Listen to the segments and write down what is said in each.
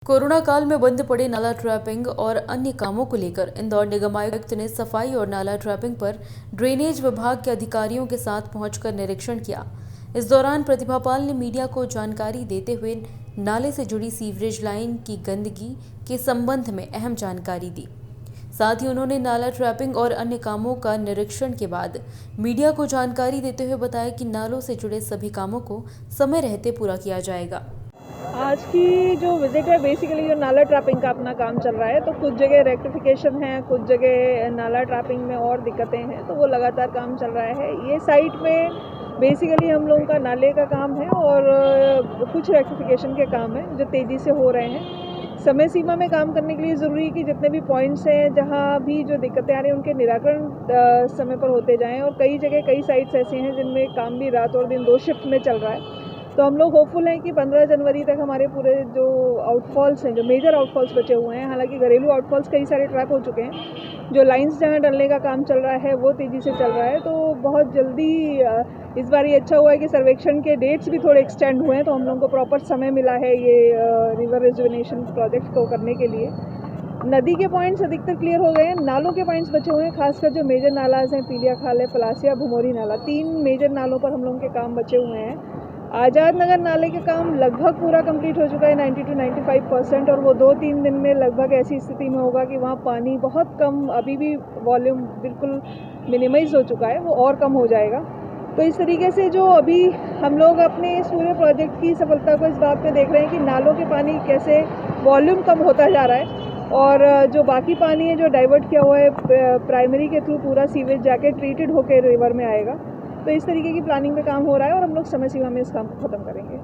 Corona काल में बंद पड़े नाला ट्रैपिंग और अन्य कामों को लेकर इंदौर निगम आयुक्त ने सफाई और नाला ट्रैपिंग पर ड्रेनेज विभाग के अधिकारियों के साथ पहुंचकर निरीक्षण किया। इस दौरान प्रतिभा पाल ने मीडिया को जानकारी देते हुए नाले से जुड़ी सीवरेज लाइन की गंदगी के संबंध में अहम जानकारी दी। साथ ही उन्होंने नाला ट्रैपिंग और अन्य कामों का निरीक्षण के बाद मीडिया को जानकारी देते हुए बताया कि नालों से जुड़े सभी कामों को समय रहते पूरा किया जाएगा। आज की जो विजिट है बेसिकली जो नाला ट्रैपिंग का अपना काम चल रहा है, तो कुछ जगह रेक्टिफिकेशन है, कुछ जगह नाला ट्रैपिंग में और दिक्कतें हैं, तो वो लगातार काम चल रहा है। ये साइट में बेसिकली हम लोगों का नाले का काम है और कुछ रेक्टिफिकेशन के काम है जो तेज़ी से हो रहे हैं। समय सीमा में काम करने के लिए ज़रूरी है कि जितने भी पॉइंट्स हैं जहाँ भी जो दिक्कतें आ रही हैं उनके निराकरण समय पर होते जाएँ। और कई जगह कई साइट्स ऐसे हैं जिनमें काम भी रात और दिन 2 शिफ्ट में चल रहा है। तो हम लोग होपफुल हैं कि 15 जनवरी तक हमारे पूरे जो आउटफॉल्स हैं, जो मेजर आउटफॉल्स बचे हुए हैं, हालांकि घरेलू आउटफॉल्स कई सारे ट्रैप हो चुके हैं, जो लाइंस जहां डलने का काम चल रहा है वो तेज़ी से चल रहा है। तो बहुत जल्दी इस बार ये अच्छा हुआ है कि सर्वेक्षण के डेट्स भी थोड़े एक्सटेंड हुए हैं, तो हम लोगों को प्रॉपर समय मिला है ये रिवर रिजुविनेशन प्रोजेक्ट को करने के लिए। नदी के पॉइंट्स अधिकतर क्लियर हो गए हैं, नालों के पॉइंट्स बचे हुए हैं, खासकर जो मेजर नालाज हैं, पीलिया खाल है, पलासिया, भुमोरी नाला, 3 मेजर नालों पर हम लोगों के काम बचे हुए हैं। आज़ाद नगर नाले के काम लगभग पूरा कंप्लीट हो चुका है 90 to 95%, और वो 2-3 दिन में लगभग ऐसी स्थिति में होगा कि वहाँ पानी बहुत कम, अभी भी वॉल्यूम बिल्कुल मिनिमाइज हो चुका है, वो और कम हो जाएगा। तो इस तरीके से जो अभी हम लोग अपने इस पूरे प्रोजेक्ट की सफलता को इस बात पे देख रहे हैं कि नालों के पानी कैसे वॉल्यूम कम होता जा रहा है, और जो बाकी पानी है जो डाइवर्ट किया हुआ है प्राइमरी के थ्रू पूरा सीवेज जाके ट्रीटेड होकर रिवर में आएगा। तो इस तरीके की प्लानिंग पे काम हो रहा है और हम लोग समय सीमा में इस काम को खत्म करेंगे।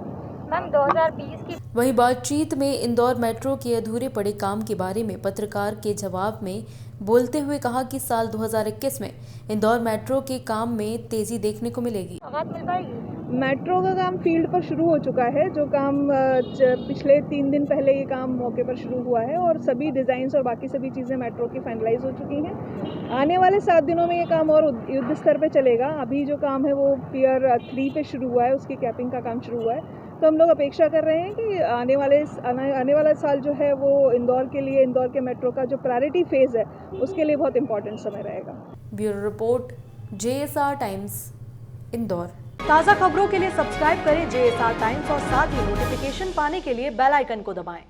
मैम 2020 की वहीं बातचीत में इंदौर मेट्रो के अधूरे पड़े काम के बारे में पत्रकार के जवाब में बोलते हुए कहा कि साल 2021 में इंदौर मेट्रो के काम में तेजी देखने को मिलेगी। सौगात मिल पाएगी? मेट्रो का काम फील्ड पर शुरू हो चुका है, जो काम पिछले 3 दिन पहले ये काम मौके पर शुरू हुआ है, और सभी डिज़ाइंस और बाकी सभी चीज़ें मेट्रो की फाइनलाइज हो चुकी हैं। आने वाले 7 दिनों में ये काम और युद्ध स्तर पे चलेगा। अभी जो काम है वो पियर 3 पे शुरू हुआ है, उसकी कैपिंग का काम शुरू हुआ है। तो हम लोग अपेक्षा कर रहे हैं कि आने वाला साल जो है वो इंदौर के लिए, इंदौर के मेट्रो का जो प्रायोरिटी फेज़ है उसके लिए बहुत इंपॉर्टेंट समय रहेगा। Bureau report, JSR times, Indore. ताज़ा खबरों के लिए सब्सक्राइब करें JSR टाइम्स और साथ ही नोटिफिकेशन पाने के लिए बेल आइकन को दबाएं।